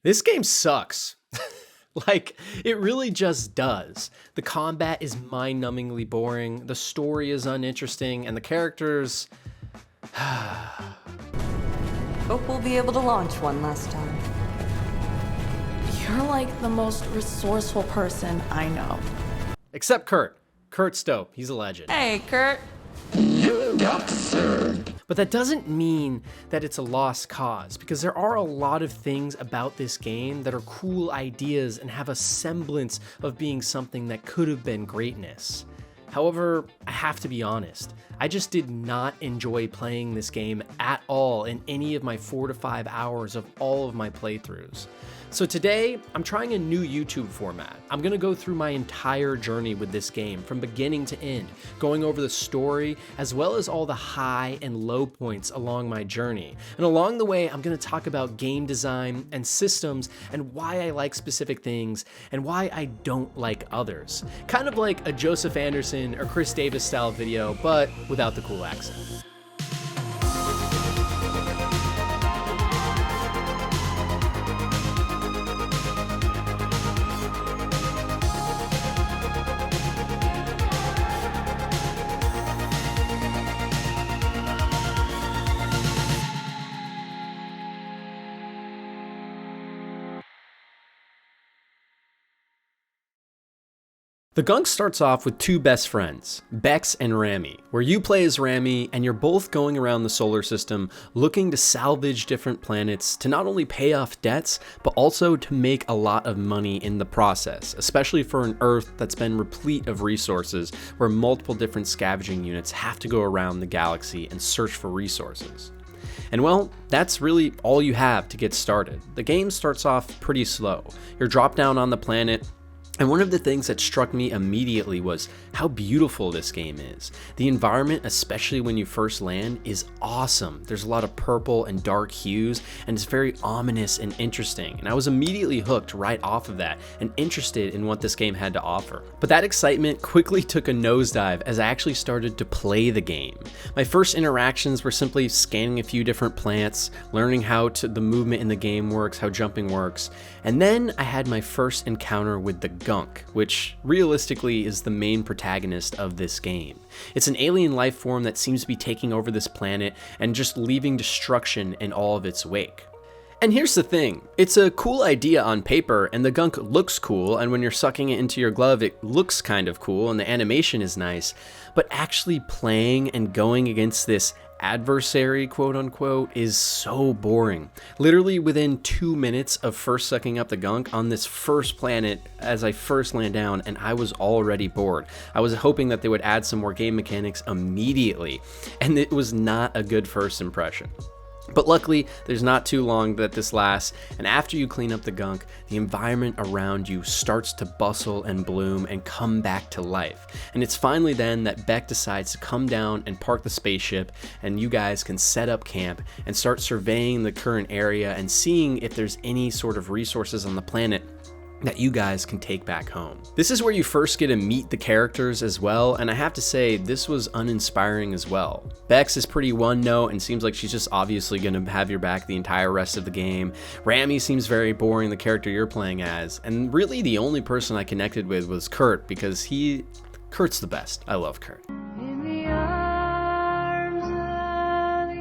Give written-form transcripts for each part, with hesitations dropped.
This game sucks. Like, it really just does. The combat is mind-numbingly boring, the story is uninteresting, and the characters... Hope we'll be able to launch one last time. You're like the most resourceful person I know. Except Curt. Curt's dope. He's a legend. Hey, Curt. But that doesn't mean that it's a lost cause, because there are a lot of things about this game that are cool ideas and have a semblance of being something that could have been greatness. However, I have to be honest, I just did not enjoy playing this game at all in any of my 4 to 5 hours of all of my playthroughs. So today, I'm trying a new YouTube format. I'm gonna go through my entire journey with this game from beginning to end, going over the story as well as all the high and low points along my journey. And along the way, I'm gonna talk about game design and systems and why I like specific things and why I don't like others. Kind of like a Joesph Anderson or Chris Davis style video, but without the cool accent. The Gunk starts off with two best friends, Bex and Rami, where you play as Rami and you're both going around the solar system looking to salvage different planets to not only pay off debts, but also to make a lot of money in the process, especially for an Earth that's been replete of resources where multiple different scavenging units have to go around the galaxy and search for resources. And well, that's really all you have to get started. The game starts off pretty slow. You're dropped down on the planet, and one of the things that struck me immediately was how beautiful this game is. The environment, especially when you first land, is awesome. There's a lot of purple and dark hues, and it's very ominous and interesting. And I was immediately hooked right off of that and interested in what this game had to offer. But that excitement quickly took a nosedive as I actually started to play the game. My first interactions were simply scanning a few different plants, learning how the movement in the game works, how jumping works, and then I had my first encounter with the Gunk, which realistically is the main protagonist of this game. It's an alien life form that seems to be taking over this planet and just leaving destruction in all of its wake. And here's the thing, it's a cool idea on paper and the Gunk looks cool, and when you're sucking it into your glove it looks kind of cool and the animation is nice, but actually playing and going against this adversary, quote unquote, is so boring. Literally within 2 minutes of first sucking up the Gunk on this first planet as I first land down, and I was already bored. I was hoping that they would add some more game mechanics immediately, and it was not a good first impression. But luckily, there's not too long that this lasts, and after you clean up the Gunk, the environment around you starts to bustle and bloom and come back to life. And it's finally then that Beck decides to come down and park the spaceship, and you guys can set up camp and start surveying the current area and seeing if there's any sort of resources on the planet that you guys can take back home. This is where you first get to meet the characters as well, and I have to say, this was uninspiring as well. Bex is pretty one note and seems like she's just obviously gonna have your back the entire rest of the game. Rami seems very boring, the character you're playing as, and really the only person I connected with was Curt, because Curt's the best. I love Curt. In the arms of the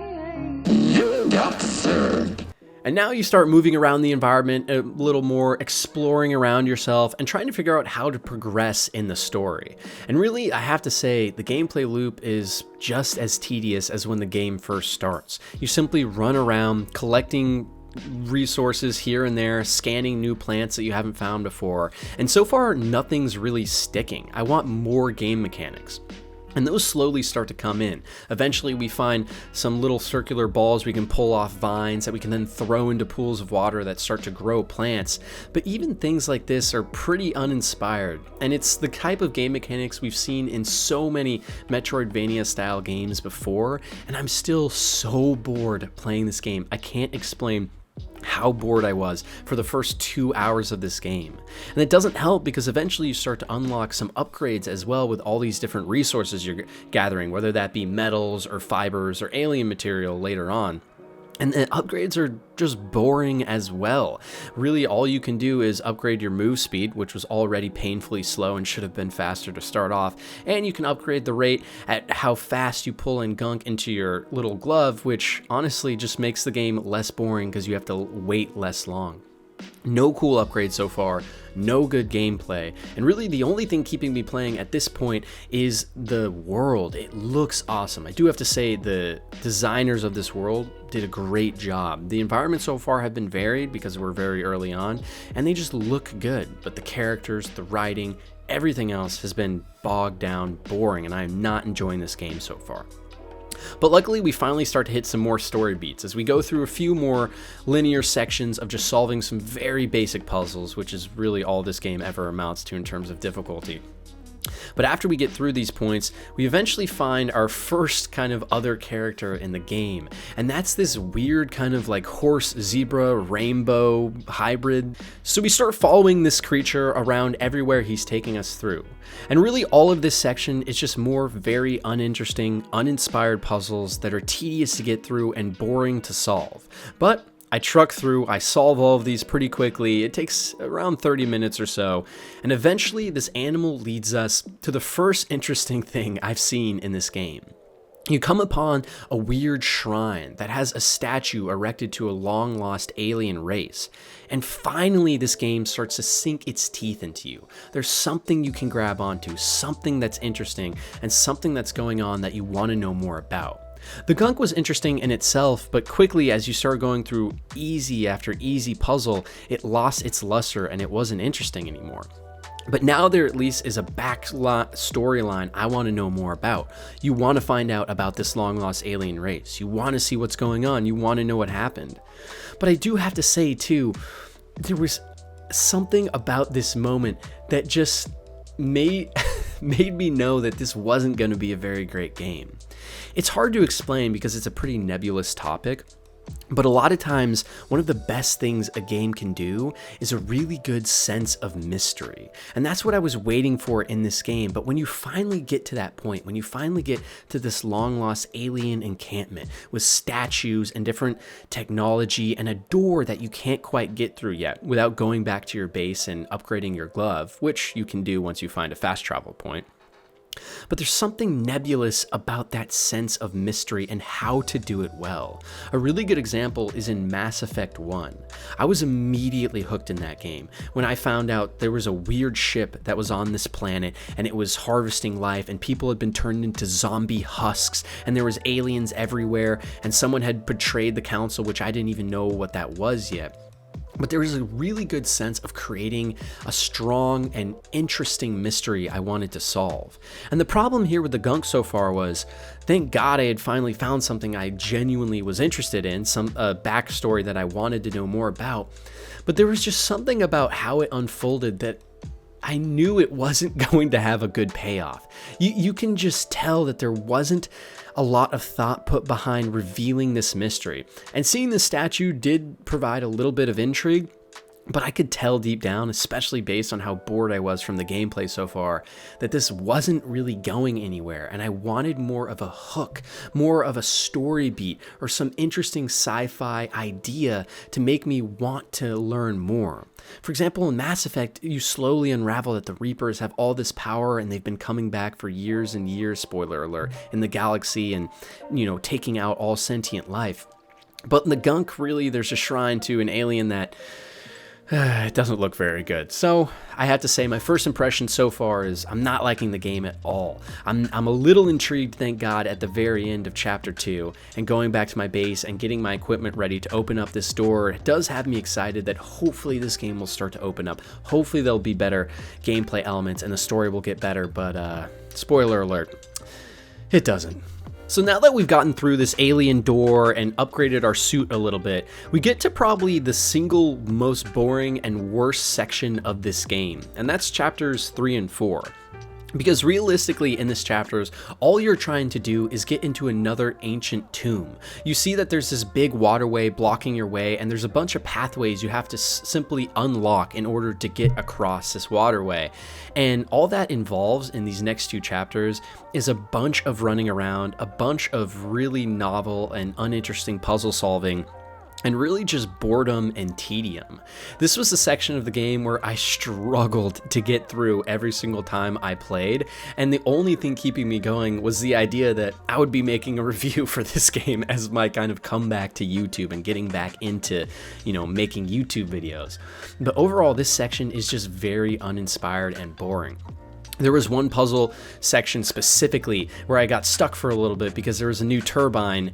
angel. And now you start moving around the environment a little more, exploring around yourself and trying to figure out how to progress in the story. And really, I have to say, the gameplay loop is just as tedious as when the game first starts. You simply run around collecting resources here and there, scanning new plants that you haven't found before. And so far, nothing's really sticking. I want more game mechanics. And those slowly start to come in. Eventually we find some little circular balls we can pull off vines that we can then throw into pools of water that start to grow plants. But even things like this are pretty uninspired. And it's the type of game mechanics we've seen in so many Metroidvania style games before. And I'm still so bored playing this game. I can't explain how bored I was for the first 2 hours of this game. And it doesn't help because eventually you start to unlock some upgrades as well with all these different resources you're gathering, whether that be metals or fibers or alien material later on. And the upgrades are just boring as well. Really, all you can do is upgrade your move speed, which was already painfully slow and should have been faster to start off. And you can upgrade the rate at how fast you pull in Gunk into your little glove, which honestly just makes the game less boring because you have to wait less long. No cool upgrades so far, no good gameplay, and really the only thing keeping me playing at this point is the world. It looks awesome. I do have to say the designers of this world did a great job. The environments so far have been varied because we're very early on, and they just look good, but the characters, the writing, everything else has been bogged down, boring, and I am not enjoying this game so far. But luckily, we finally start to hit some more story beats as we go through a few more linear sections of just solving some very basic puzzles, which is really all this game ever amounts to in terms of difficulty. But after we get through these points, we eventually find our first kind of other character in the game. And that's this weird kind of like horse, zebra, rainbow hybrid. So we start following this creature around everywhere he's taking us through. And really all of this section is just more very uninteresting, uninspired puzzles that are tedious to get through and boring to solve. But I truck through, I solve all of these pretty quickly. It takes around 30 minutes or so, and eventually this animal leads us to the first interesting thing I've seen in this game. You come upon a weird shrine that has a statue erected to a long-lost alien race, and finally this game starts to sink its teeth into you. There's something you can grab onto, something that's interesting, and something that's going on that you want to know more about. The Gunk was interesting in itself, but quickly as you start going through easy after easy puzzle, it lost its luster and it wasn't interesting anymore. But now there at least is a back storyline I want to know more about. You want to find out about this long-lost alien race. You want to see what's going on. You want to know what happened. But I do have to say too, there was something about this moment that just made me know that this wasn't going to be a very great game. It's hard to explain because it's a pretty nebulous topic, but a lot of times one of the best things a game can do is a really good sense of mystery. And that's what I was waiting for in this game. But when you finally get to that point, when you finally get to this long-lost alien encampment with statues and different technology and a door that you can't quite get through yet without going back to your base and upgrading your glove, which you can do once you find a fast travel point. But there's something nebulous about that sense of mystery and how to do it well. A really good example is in Mass Effect 1. I was immediately hooked in that game when I found out there was a weird ship that was on this planet and it was harvesting life and people had been turned into zombie husks and there was aliens everywhere and someone had betrayed the council, which I didn't even know what that was yet. But there was a really good sense of creating a strong and interesting mystery I wanted to solve. And the problem here with the Gunk so far was, thank God I had finally found something I genuinely was interested in, some backstory that I wanted to know more about. But there was just something about how it unfolded that I knew it wasn't going to have a good payoff. You can just tell that there wasn't a lot of thought put behind revealing this mystery. And seeing the statue did provide a little bit of intrigue, but I could tell deep down, especially based on how bored I was from the gameplay so far, that this wasn't really going anywhere, and I wanted more of a hook, more of a story beat, or some interesting sci-fi idea to make me want to learn more. For example, in Mass Effect, you slowly unravel that the Reapers have all this power and they've been coming back for years and years, spoiler alert, in the galaxy and, taking out all sentient life. But in the Gunk, really, there's a shrine to an alien that it doesn't look very good. So I have to say my first impression so far is I'm not liking the game at all. I'm a little intrigued, thank God, at the very end of Chapter 2 and going back to my base and getting my equipment ready to open up this door. It does have me excited that hopefully this game will start to open up. Hopefully there'll be better gameplay elements and the story will get better, but spoiler alert, it doesn't. So now that we've gotten through this alien door and upgraded our suit a little bit, we get to probably the single most boring and worst section of this game, and that's chapters 3 and 4. Because realistically in this chapters, all you're trying to do is get into another ancient tomb. You see that there's this big waterway blocking your way, and there's a bunch of pathways you have to simply unlock in order to get across this waterway. And all that involves in these next 2 chapters is a bunch of running around, a bunch of really novel and uninteresting puzzle solving, and really just boredom and tedium. This was the section of the game where I struggled to get through every single time I played, and the only thing keeping me going was the idea that I would be making a review for this game as my kind of comeback to YouTube and getting back into, making YouTube videos. But overall, this section is just very uninspired and boring. There was one puzzle section specifically where I got stuck for a little bit because there was a new turbine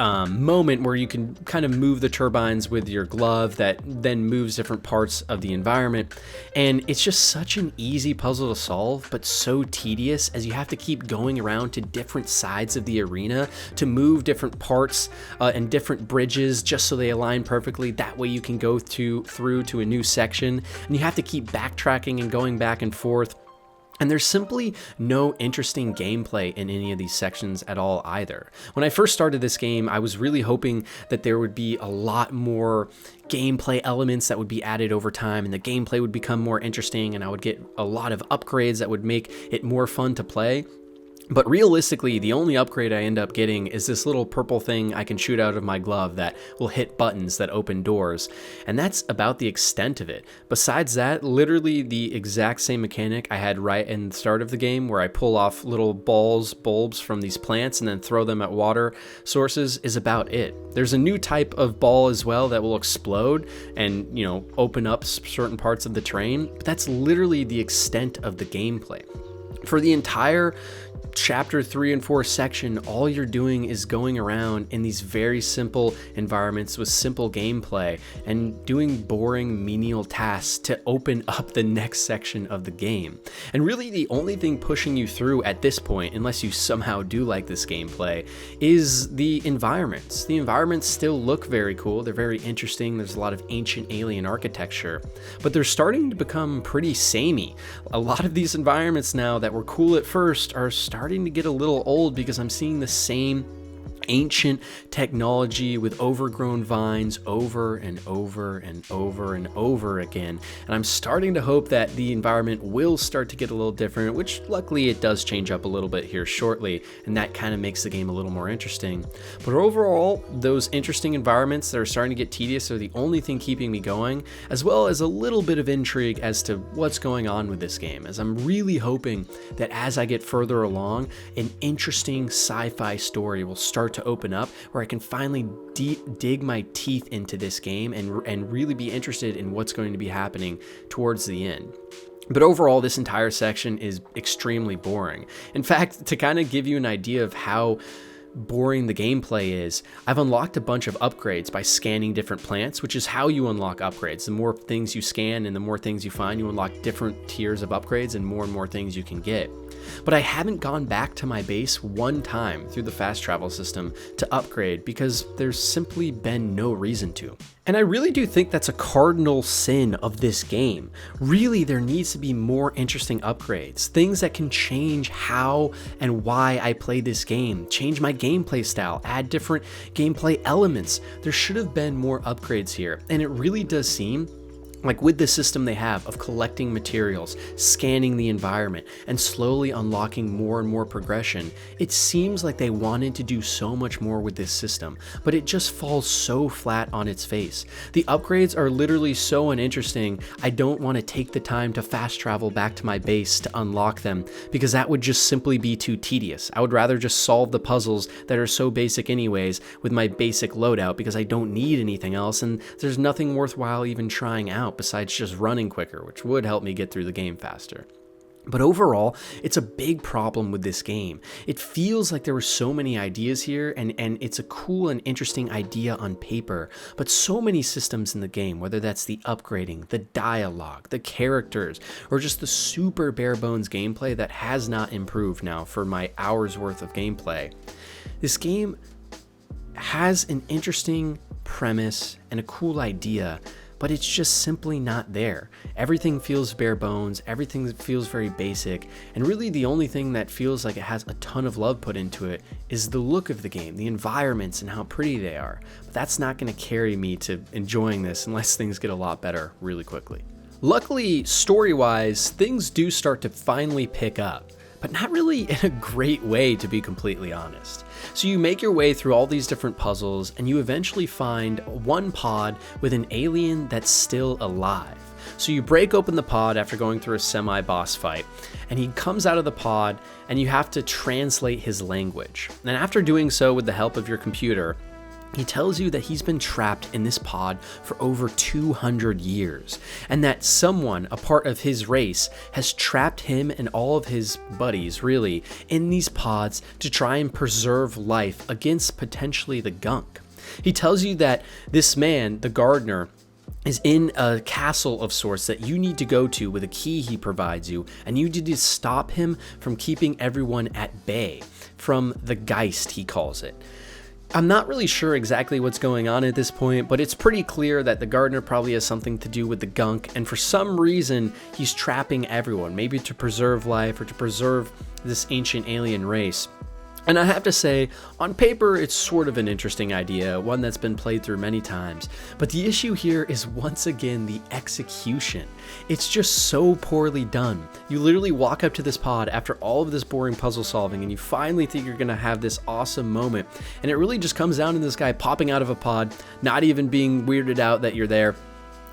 moment where you can kind of move the turbines with your glove that then moves different parts of the environment. And it's just such an easy puzzle to solve, but so tedious as you have to keep going around to different sides of the arena to move different parts and different bridges just so they align perfectly. That way you can go through to a new section, and you have to keep backtracking and going back and forth. And there's simply no interesting gameplay in any of these sections at all either. When I first started this game, I was really hoping that there would be a lot more gameplay elements that would be added over time, and the gameplay would become more interesting, and I would get a lot of upgrades that would make it more fun to play. But realistically, the only upgrade I end up getting is this little purple thing I can shoot out of my glove that will hit buttons that open doors. And that's about the extent of it. Besides that, literally the exact same mechanic I had right in the start of the game, where I pull off little bulbs from these plants and then throw them at water sources, is about it. There's a new type of ball as well that will explode and, open up certain parts of the terrain. But that's literally the extent of the gameplay. For the entire chapter 3 and 4 section, all you're doing is going around in these very simple environments with simple gameplay and doing boring menial tasks to open up the next section of the game. And really the only thing pushing you through at this point, unless you somehow do like this gameplay, is the environments. The environments still look very cool, they're very interesting, there's a lot of ancient alien architecture, but they're starting to become pretty samey. A lot of these environments now that were cool at first are starting to get a little old because I'm seeing the same ancient technology with overgrown vines over and over and over and over again. And I'm starting to hope that the environment will start to get a little different, which luckily it does change up a little bit here shortly, and that kind of makes the game a little more interesting. But overall, those interesting environments that are starting to get tedious are the only thing keeping me going, as well as a little bit of intrigue as to what's going on with this game, as I'm really hoping that as I get further along, an interesting sci-fi story will start to open up where I can finally dig my teeth into this game and really be interested in what's going to be happening towards the end. But overall, this entire section is extremely boring. In fact, to kind of give you an idea of how boring the gameplay is, I've unlocked a bunch of upgrades by scanning different plants, which is how you unlock upgrades. The more things you scan and the more things you find, you unlock different tiers of upgrades and more things you can get. But I haven't gone back to my base one time through the fast travel system to upgrade because there's simply been no reason to. And I really do think that's a cardinal sin of this game. Really, there needs to be more interesting upgrades, things that can change how and why I play this game, change my gameplay style, add different gameplay elements. There should have been more upgrades here, and it really does seem like with the system they have of collecting materials, scanning the environment, and slowly unlocking more and more progression, it seems like they wanted to do so much more with this system, but it just falls so flat on its face. The upgrades are literally so uninteresting, I don't want to take the time to fast travel back to my base to unlock them, because that would just simply be too tedious. I would rather just solve the puzzles that are so basic anyways with my basic loadout, because I don't need anything else, and there's nothing worthwhile even trying out besides just running quicker, which would help me get through the game faster. But overall, it's a big problem with this game. It feels like there were so many ideas here, and it's a cool and interesting idea on paper, but so many systems in the game, whether that's the upgrading, the dialogue, the characters, or just the super bare bones gameplay that has not improved now for my hours worth of gameplay. This game has an interesting premise and a cool idea, but it's just simply not there. Everything feels bare bones, everything feels very basic, and really the only thing that feels like it has a ton of love put into it is the look of the game, the environments, and how pretty they are. But that's not going to carry me to enjoying this unless things get a lot better really quickly. Luckily, story-wise, things do start to finally pick up, but not really in a great way, to be completely honest. So you make your way through all these different puzzles, and you eventually find one pod with an alien that's still alive. So you break open the pod after going through a semi-boss fight, and he comes out of the pod, and you have to translate his language. And after doing so with the help of your computer, he tells you that he's been trapped in this pod for over 200 years, and that someone, a part of his race, has trapped him and all of his buddies, really, in these pods to try and preserve life against potentially the Gunk. He tells you that this man, the gardener, is in a castle of sorts that you need to go to with a key he provides you, and you need to stop him from keeping everyone at bay, from the Geist, he calls it. I'm not really sure exactly what's going on at this point, but it's pretty clear that the gardener probably has something to do with the Gunk, and for some reason, he's trapping everyone, maybe to preserve life or to preserve this ancient alien race. And I have to say, on paper, it's sort of an interesting idea, one that's been played through many times. But the issue here is once again the execution. It's just so poorly done. You literally walk up to this pod after all of this boring puzzle solving, and you finally think you're gonna have this awesome moment. And it really just comes down to this guy popping out of a pod, not even being weirded out that you're there,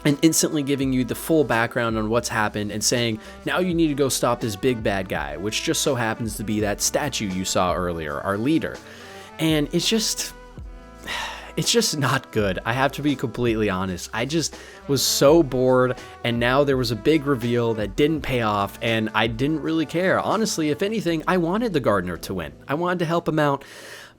and instantly giving you the full background on what's happened and saying, now you need to go stop this big bad guy, which just so happens to be that statue you saw earlier, our leader. And it's just not good. I have to be completely honest. I just was so bored, and now there was a big reveal that didn't pay off, and I didn't really care. Honestly, if anything, I wanted the gardener to win. I wanted to help him out.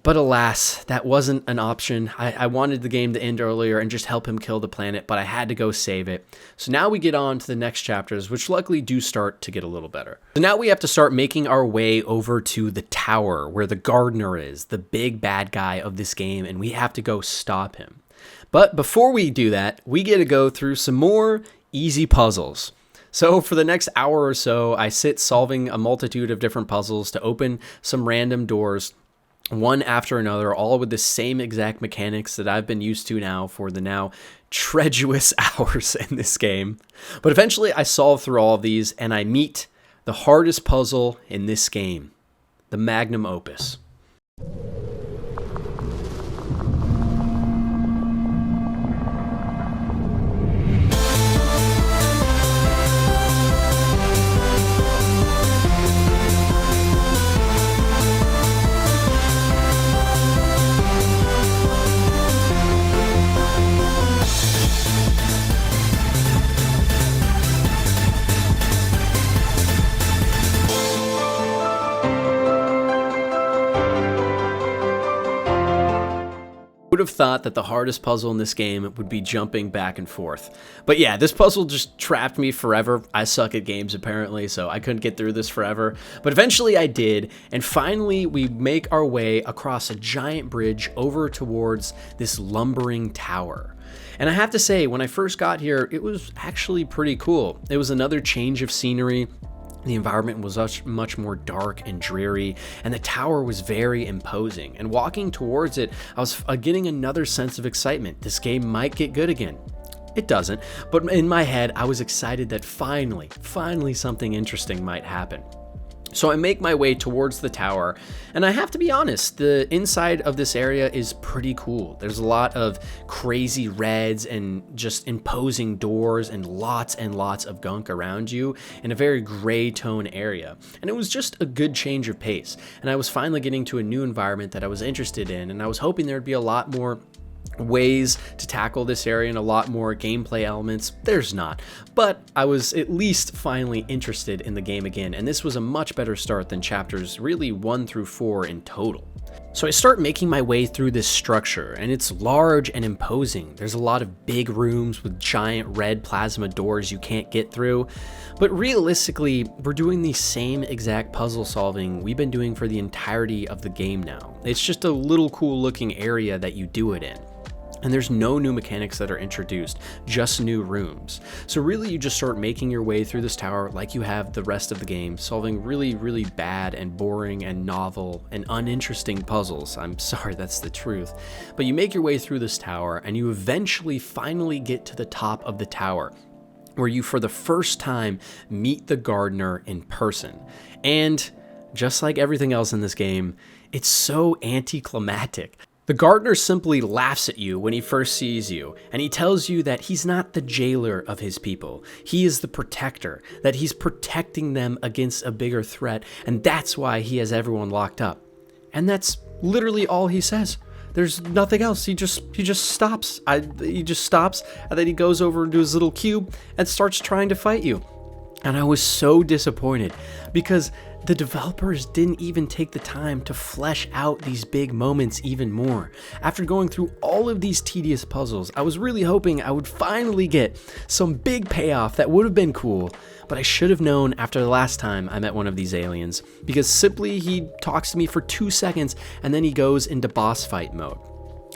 But alas, that wasn't an option. I wanted the game to end earlier and just help him kill the planet, but I had to go save it. So now we get on to the next chapters, which luckily do start to get a little better. So now we have to start making our way over to the tower where the gardener is, the big bad guy of this game, and we have to go stop him. But before we do that, we get to go through some more easy puzzles. So for the next hour or so, I sit solving a multitude of different puzzles to open some random doors, one after another, all with the same exact mechanics that I've been used to now for the now treacherous hours in this game. But eventually I solve through all of these, and I meet the hardest puzzle in this game, the magnum opus. Would have thought that the hardest puzzle in this game would be jumping back and forth. But yeah, this puzzle just trapped me forever. I suck at games apparently, so I couldn't get through this forever. But eventually I did, and finally we make our way across a giant bridge over towards this lumbering tower. And I have to say, when I first got here, it was actually pretty cool. It was another change of scenery. The environment was much more dark and dreary, and the tower was very imposing. And walking towards it, I was getting another sense of excitement. This game might get good again. It doesn't, but in my head, I was excited that finally something interesting might happen. So I make my way towards the tower, and I have to be honest, the inside of this area is pretty cool. There's a lot of crazy reds and just imposing doors and lots of gunk around you in a very gray tone area. And it was just a good change of pace. And I was finally getting to a new environment that I was interested in, and I was hoping there'd be a lot more ways to tackle this area and a lot more gameplay elements. There's not, but I was at least finally interested in the game again, and this was a much better start than chapters really 1 through 4 in total. So I start making my way through this structure, and it's large and imposing. There's a lot of big rooms with giant red plasma doors you can't get through, but realistically, we're doing the same exact puzzle solving we've been doing for the entirety of the game now. It's just a little cool looking area that you do it in. And there's no new mechanics that are introduced, just new rooms. So really you just start making your way through this tower like you have the rest of the game, solving really, really bad and boring and novel and uninteresting puzzles. I'm sorry, that's the truth. But you make your way through this tower and you eventually finally get to the top of the tower, where you for the first time meet the gardener in person. And just like everything else in this game, it's so anticlimactic. The gardener simply laughs at you when he first sees you, and he tells you that he's not the jailer of his people. He is the protector, that he's protecting them against a bigger threat, and that's why he has everyone locked up. And that's literally all he says. There's nothing else. He just stops. He just stops, and then he goes over to his little cube and starts trying to fight you. And I was so disappointed because the developers didn't even take the time to flesh out these big moments even more. After going through all of these tedious puzzles, I was really hoping I would finally get some big payoff that would have been cool, but I should have known after the last time I met one of these aliens, because simply he talks to me for 2 seconds and then he goes into boss fight mode.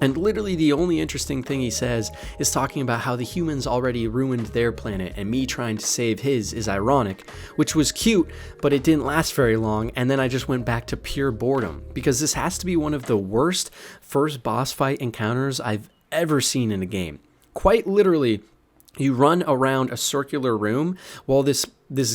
And literally the only interesting thing he says is talking about how the humans already ruined their planet and me trying to save his is ironic, which was cute, but it didn't last very long, and then I just went back to pure boredom, because this has to be one of the worst first boss fight encounters I've ever seen in a game. Quite literally, you run around a circular room while this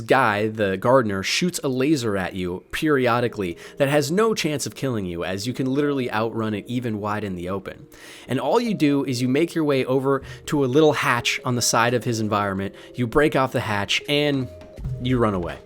guy, the gardener, shoots a laser at you periodically that has no chance of killing you, as you can literally outrun it even wide in the open. And all you do is you make your way over to a little hatch on the side of his environment, you break off the hatch, and you run away.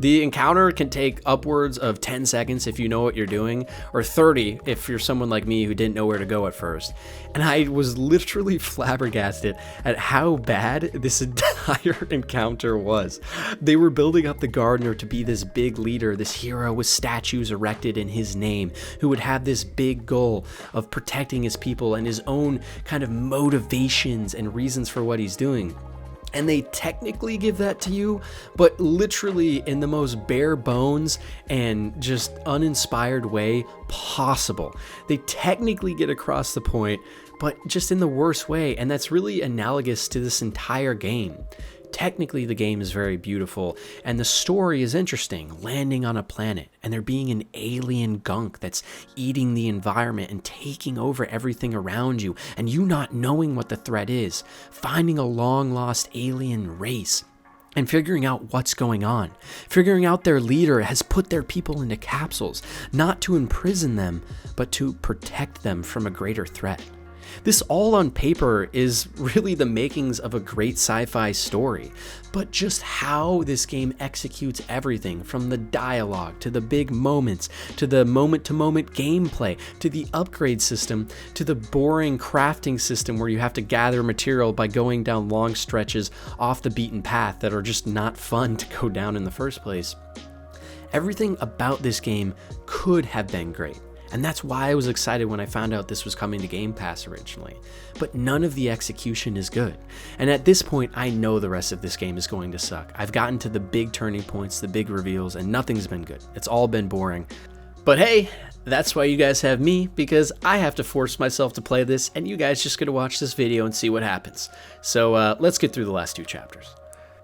The encounter can take upwards of 10 seconds if you know what you're doing, or 30 if you're someone like me who didn't know where to go at first. And I was literally flabbergasted at how bad this entire encounter was. They were building up the gardener to be this big leader, this hero with statues erected in his name, who would have this big goal of protecting his people and his own kind of motivations and reasons for what he's doing. And they technically give that to you, but literally in the most bare bones and just uninspired way possible. They technically get across the point, but just in the worst way, and that's really analogous to this entire game. Technically, the game is very beautiful, and the story is interesting, landing on a planet, and there being an alien gunk that's eating the environment and taking over everything around you, and you not knowing what the threat is, finding a long-lost alien race, and figuring out what's going on, figuring out their leader has put their people into capsules, not to imprison them, but to protect them from a greater threat. This all on paper is really the makings of a great sci-fi story, but just how this game executes everything from the dialogue to the big moments, to the moment-to-moment gameplay, to the upgrade system, to the boring crafting system where you have to gather material by going down long stretches off the beaten path that are just not fun to go down in the first place. Everything about this game could have been great. And that's why I was excited when I found out this was coming to Game Pass originally. But none of the execution is good. And at this point, I know the rest of this game is going to suck. I've gotten to the big turning points, the big reveals, and nothing's been good. It's all been boring. But hey, that's why you guys have me, because I have to force myself to play this, and you guys just get to watch this video and see what happens. So let's get through the last 2 chapters.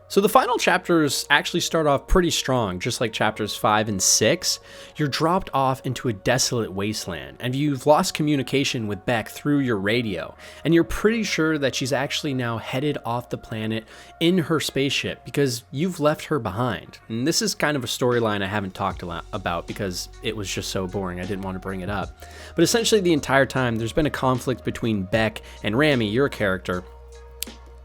So the final chapters actually start off pretty strong, just like chapters 5 and 6. You're dropped off into a desolate wasteland, and you've lost communication with Beck through your radio, and you're pretty sure that she's actually now headed off the planet in her spaceship because you've left her behind. And this is kind of a storyline I haven't talked a lot about because it was just so boring, I didn't want to bring it up. But essentially the entire time there's been a conflict between Beck and Rami, your character,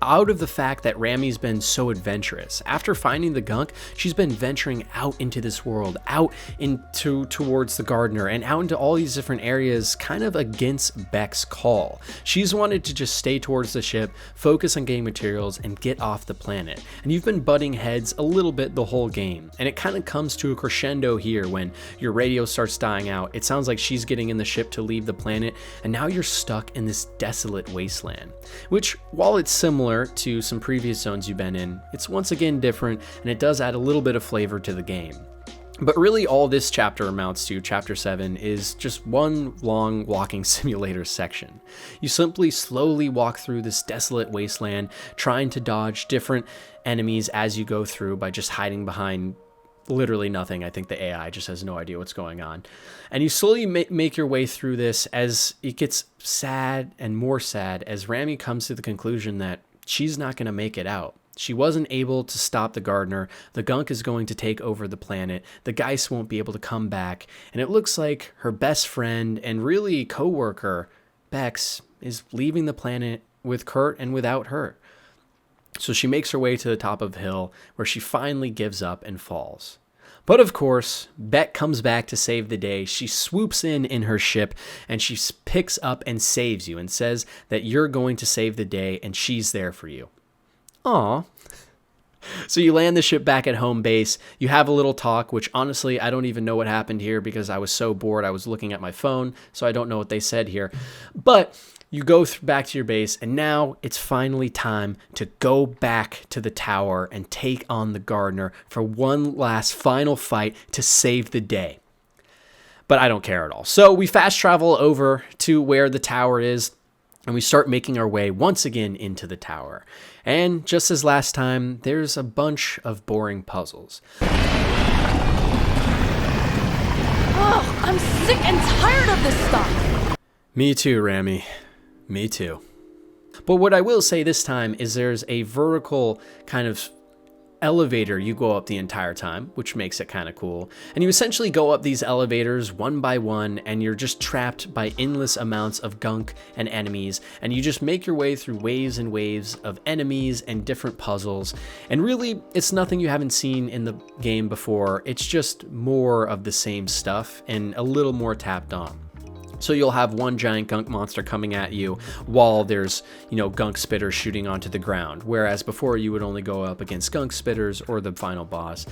out of the fact that Rami's been so adventurous. After finding the gunk, she's been venturing out into this world, out into towards the gardener, and out into all these different areas kind of against Beck's call. She's wanted to just stay towards the ship, focus on getting materials, and get off the planet. And you've been butting heads a little bit the whole game, and it kind of comes to a crescendo here when your radio starts dying out. It sounds like she's getting in the ship to leave the planet, and now you're stuck in this desolate wasteland, which, while it's similar to some previous zones you've been in, it's once again different, and it does add a little bit of flavor to the game. But really all this chapter amounts to, chapter 7, is just one long walking simulator section. You simply slowly walk through this desolate wasteland, trying to dodge different enemies as you go through by just hiding behind literally nothing. I think the AI just has no idea what's going on. And you slowly make your way through this as it gets sad and more sad as Rami comes to the conclusion that she's not going to make it out. She wasn't able to stop the gardener. The Gunk is going to take over the planet. The Geist won't be able to come back. And it looks like her best friend and really co-worker, Bex, is leaving the planet with Curt and without her. So she makes her way to the top of the hill where she finally gives up and falls. But of course, Beck comes back to save the day. She swoops in her ship and she picks up and saves you and says that you're going to save the day and she's there for you. Aw. So you land the ship back at home base. You have a little talk, which honestly, I don't even know what happened here because I was so bored. I was looking at my phone, so I don't know what they said here. But you go back to your base, and now it's finally time to go back to the tower and take on the gardener for one last final fight to save the day. But I don't care at all. So we fast travel over to where the tower is, and we start making our way once again into the tower. And just as last time, there's a bunch of boring puzzles. Oh, I'm sick and tired of this stuff. Me too, Rami. Me too. But what I will say this time is there's a vertical kind of elevator you go up the entire time, which makes it kind of cool. And you essentially go up these elevators one by one, and you're just trapped by endless amounts of gunk and enemies, and you just make your way through waves and waves of enemies and different puzzles. And really, it's nothing you haven't seen in the game before. It's just more of the same stuff and a little more tapped on. So you'll have one giant gunk monster coming at you while there's, gunk spitters shooting onto the ground. Whereas before you would only go up against gunk spitters or the final boss.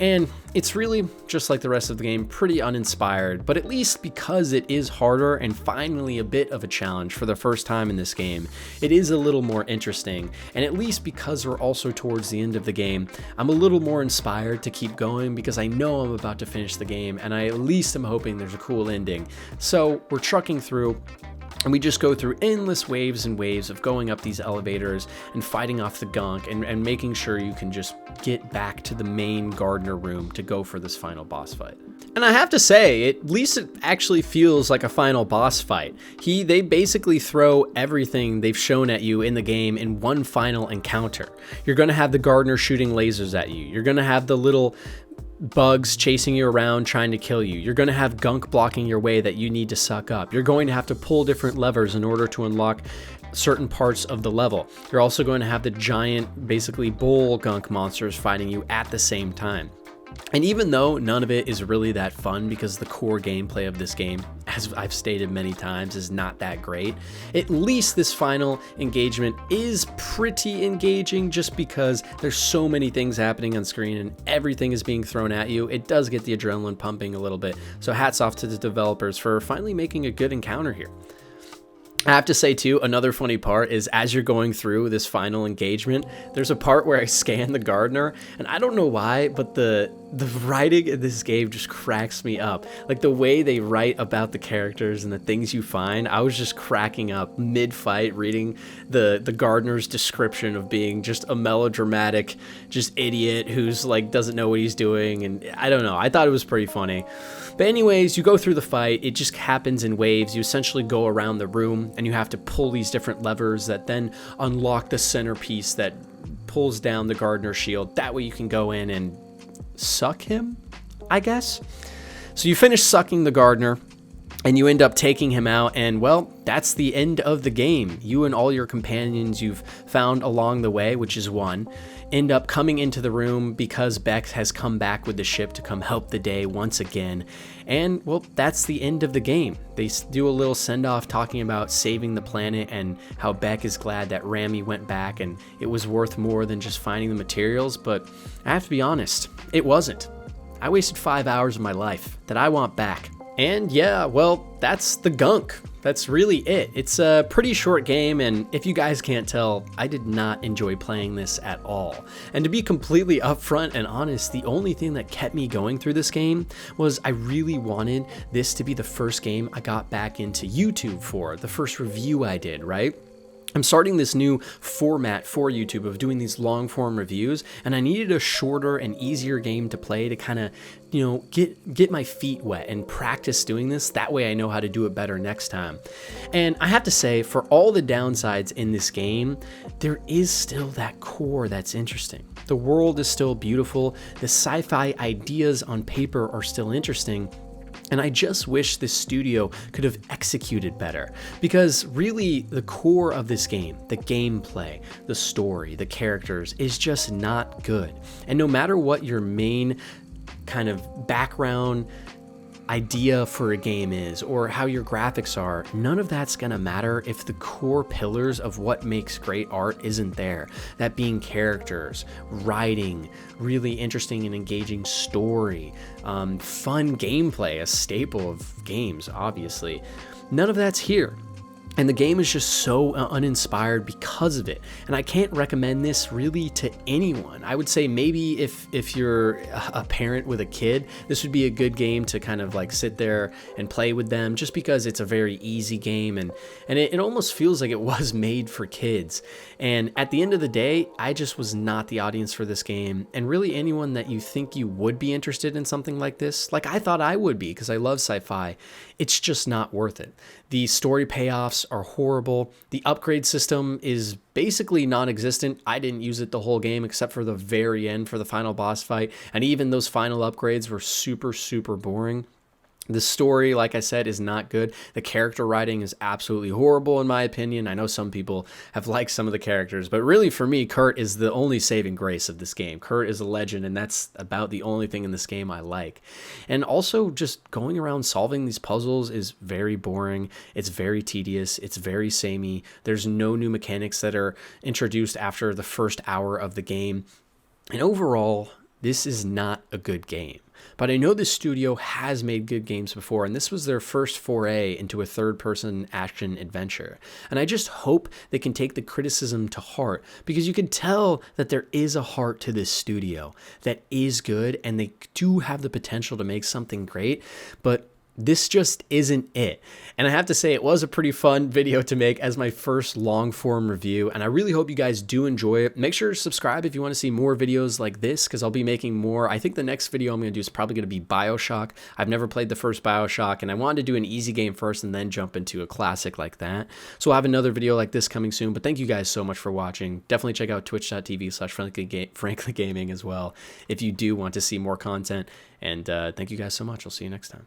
And it's really, just like the rest of the game, pretty uninspired. But at least because it is harder and finally a bit of a challenge for the first time in this game, it is a little more interesting. And at least because we're also towards the end of the game, I'm a little more inspired to keep going because I know I'm about to finish the game and I at least am hoping there's a cool ending. So we're trucking through, and we just go through endless waves and waves of going up these elevators and fighting off the gunk and making sure you can just get back to the main gardener room to go for this final boss fight. And I have to say, at least it actually feels like a final boss fight. They basically throw everything they've shown at you in the game in one final encounter. You're going to have the gardener shooting lasers at you. You're going to have the little bugs chasing you around trying to kill you. You're going to have gunk blocking your way that you need to suck up. You're going to have to pull different levers in order to unlock certain parts of the level. You're also going to have the giant, basically bull gunk monsters fighting you at the same time. And even though none of it is really that fun because the core gameplay of this game, as I've stated many times, is not that great, at least this final engagement is pretty engaging just because there's so many things happening on screen and everything is being thrown at you. It does get the adrenaline pumping a little bit. So hats off to the developers for finally making a good encounter here. I have to say too, another funny part is as you're going through this final engagement, there's a part where I scan the gardener, and I don't know why, but the writing in this game just cracks me up. Like the way they write about the characters and the things you find, I was just cracking up mid-fight reading the gardener's description of being just a melodramatic, just idiot who's like doesn't know what he's doing, and I don't know, I thought it was pretty funny. But anyways, you go through the fight, it just happens in waves. You essentially go around the room and you have to pull these different levers that then unlock the centerpiece that pulls down the gardener shield. That way you can go in and suck him, I guess. So you finish sucking the gardener and you end up taking him out, and well, that's the end of the game. You and all your companions you've found along the way, which is one, end up coming into the room because Beck has come back with the ship to come help the day once again. And well, that's the end of the game. They do a little send-off talking about saving the planet and how Beck is glad that Rami went back and it was worth more than just finding the materials. But I have to be honest, it wasn't. I wasted 5 hours of my life that I want back. And yeah, well, that's the Gunk. That's really it. It's a pretty short game, and if you guys can't tell, I did not enjoy playing this at all. And to be completely upfront and honest, the only thing that kept me going through this game was I really wanted this to be the first game I got back into YouTube for, the first review I did, right? I'm starting this new format for YouTube of doing these long form reviews, and I needed a shorter and easier game to play to kind of, get my feet wet and practice doing this. That way I know how to do it better next time. And I have to say, for all the downsides in this game, there is still that core that's interesting. The world is still beautiful. The sci-fi ideas on paper are still interesting. And I just wish this studio could have executed better, because really the core of this game, the gameplay, the story, the characters is just not good. And no matter what your main kind of background idea for a game is, or how your graphics are, none of that's gonna matter if the core pillars of what makes great art isn't there. That being characters, writing, really interesting and engaging story, fun gameplay, a staple of games, obviously. None of that's here. And the game is just so uninspired because of it. And I can't recommend this really to anyone. I would say maybe if you're a parent with a kid, this would be a good game to kind of like sit there and play with them, just because it's a very easy game, and it almost feels like it was made for kids. And at the end of the day, I just was not the audience for this game. And really anyone that you think you would be interested in something like this, like I thought I would be because I love sci-fi, it's just not worth it. The story payoffs are horrible. The upgrade system is basically non-existent. I didn't use it the whole game except for the very end for the final boss fight. And even those final upgrades were super, super boring. The story, like I said, is not good. The character writing is absolutely horrible in my opinion. I know some people have liked some of the characters, but really for me, Curt is the only saving grace of this game. Curt is a legend, and that's about the only thing in this game I like. And also just going around solving these puzzles is very boring. It's very tedious. It's very samey. There's no new mechanics that are introduced after the first hour of the game. And overall, this is not a good game. But I know this studio has made good games before, and this was their first foray into a third-person action adventure. And I just hope they can take the criticism to heart, because you can tell that there is a heart to this studio that is good, and they do have the potential to make something great, but this just isn't it. And I have to say, it was a pretty fun video to make as my first long form review, and I really hope you guys do enjoy it. Make sure to subscribe if you want to see more videos like this, because I'll be making more. I think the next video I'm going to do is probably going to be BioShock. I've never played the first BioShock, and I wanted to do an easy game first and then jump into a classic like that. So I'll have another video like this coming soon, but thank you guys so much for watching. Definitely check out twitch.tv/FranklyGaming as well if you do want to see more content. And thank you guys so much. I'll see you next time.